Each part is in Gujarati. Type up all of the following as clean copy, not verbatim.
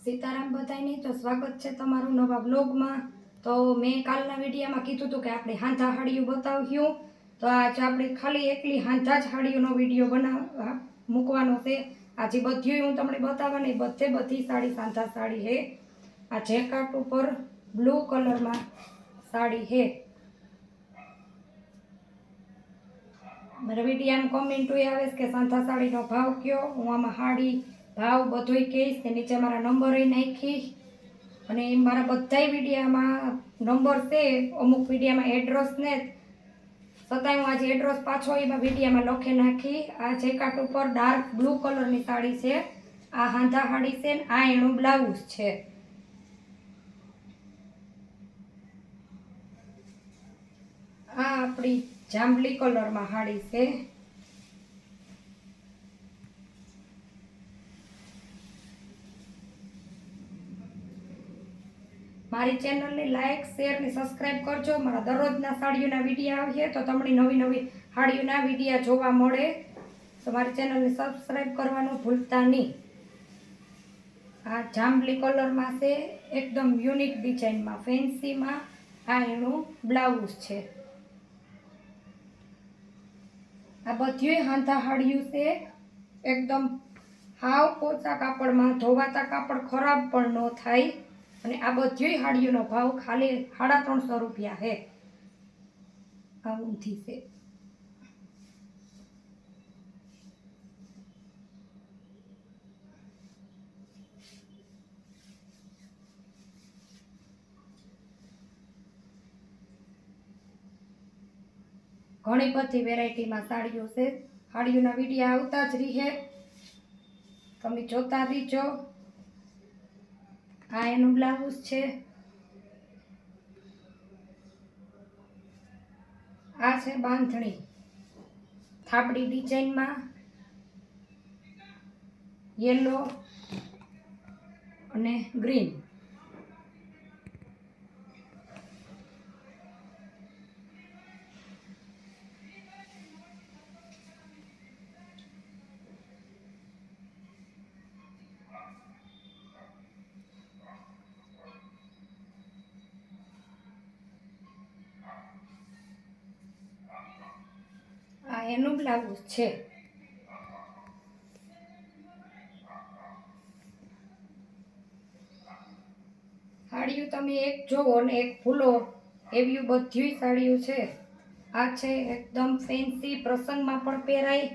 સીતારામ બધાયને તો સ્વાગત છે તમારું નવા બ્લોગમાં। તો મેં કાલના વિડીયોમાં કીધું હતું કે આપણે હાંધા હાડીયું બતાવ્યું, તો આજે આપણે ખાલી એકલી હાંધા જ હાડીઓનો વિડીયો મૂકવાનો છે। આજે બધી હું તમને બતાવવાની, બધી સાડી સાંધા સાડી હે। આ જેકાટ ઉપર બ્લુ કલરમાં સાડી હે। મારા વિડીયામાં કોમેન્ટ આવે કે સાંધા સાડીનો ભાવ કયો, હું આમાં સાડી ભાવ બધોય કહીશ કે નીચે મારા નંબર નાખીશ, અને મારા બધાય વિડીયામાં નંબર છે, અમુક વિડીયામાં એડ્રેસ ને છતાંય હું આજે એડ્રેસ પાછો એમાં વિડીયામાં લખી નાખી। આ જેકાટ ઉપર ડાર્ક બ્લુ કલરની સાડી છે, આ હાંધા સાડી છે, આ એનું બ્લાઉઝ છે। આ આપણી જાંબલી કલરમાં સાડી છે। મારી ચેનલને લાઈક શેર ને સબસ્ક્રાઈબ કરજો। મારા દરરોજના સાડીઓના વિડીયો આવે તો તમને નવી નવી સાડીઓના વિડીયો જોવા મળે, તો મારી ચેનલને સબસ્ક્રાઈબ કરવાનું ભૂલતા નહીં। આ જાંબલી કલરમાં છે, એકદમ યુનિક ડિઝાઇનમાં ફેન્સીમાં। આ એનું બ્લાઉઝ છે। આ બધી હાંધા સાડીઓ છે, એકદમ હાવ પોચા કાપડમાં, ધોવાતા કાપડ ખરાબ પણ ન થાય, અને આ બધી સાડીઓનો ભાવ ખાલી 350 રૂપિયા છે। આ ઊંધી છે। ઘણી બધી વેરાયટીમાં સાડીઓ છે, સાડીઓના વિડીયો આવતા જ રહે, તમે જોતા રહીજો। આ એનું બ્લાઉઝ છે। આ છે બાંધણી થાપડી ડિઝાઇનમાં, યેલો અને ગ્રીન। આ એનું બ્લાઉઝ છે। સાડીઓ તમે એક જોવો ને એક ભૂલો એવી બધી સાડીઓ છે। આ છે એકદમ ફેન્સી, પ્રસંગમાં પણ પહેરાય।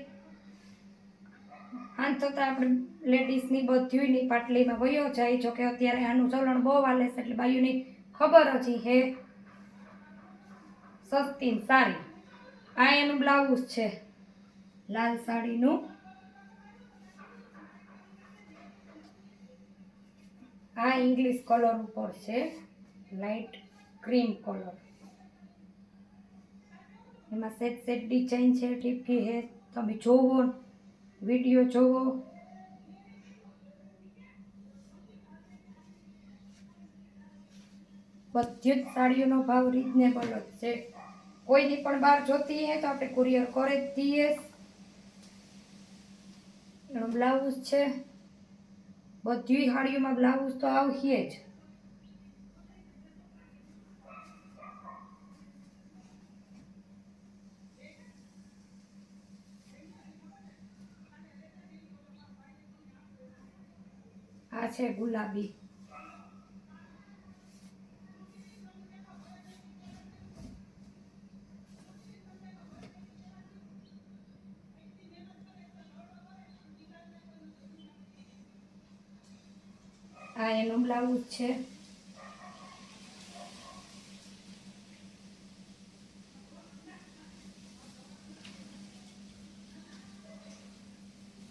આમ છતાં આપણે લેડીઝની બધીની પાટલીમાં વયો જાય, જોકે અત્યારે આનું ચલણ બહુ હાલે છે, એટલે બાયુની ખબર જ હે, સસ્તી ને સારી। આ એનું બ્લાઉઝ છે લાલ સાડીનું। આ ઇંગ્લિશ કલર ઉપર છે, લાઇટ ક્રીમ કલર, એમાં સેટ સેટ ડિઝાઇન છે, ટીપકી હે, તમે જોવો વિડીયો જોવો। બધી જ સાડીઓનો ભાવ રીઝનેબલ જ છે। કોઈની પણ બહાર જોતી હે તો આપણે કુરિયર કરી જ દઈએ। એનો બ્લાઉઝ છે, બધી સાડીઓમાં બ્લાઉઝ તો આવશે જ। આ છે ગુલાબી, આ એનું બ્લાઉઝ છે।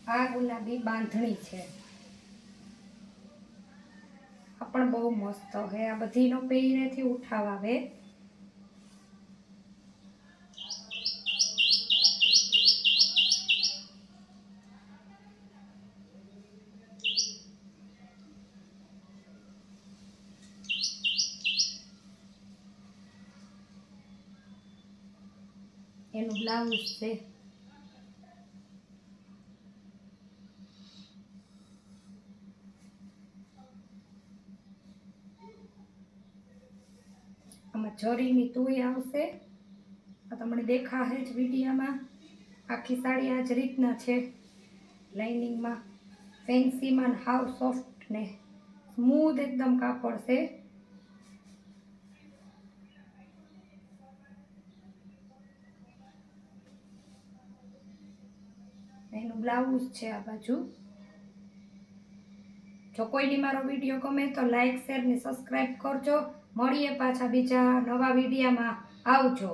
આ ગુલાબી બાંધણી છે, આ પણ બહુ મસ્ત હે। આ બધીનો પહેરેથી ઉઠાવ આવે। એનું બ્લાઉઝ છે। એમાં જરીની તૂઈ આવશે. આ તમને દેખાશે જ વિડીયામાં. આખી સાડી આ જ રીતના છે, લાઇનિંગમાં, ફેન્સીમાં, હાવ સોફ્ટ ને સ્મૂધ એકદમ કાપડ છે. એનું બ્લાઉઝ છે આ બાજુ. જો કોઈની મારો વિડીયો ગમે તો લાઈક, શેર ને સબસ્ક્રાઈબ કરજો. મળીએ પાછા બીજા નવા વિડીયામાં. આવજો.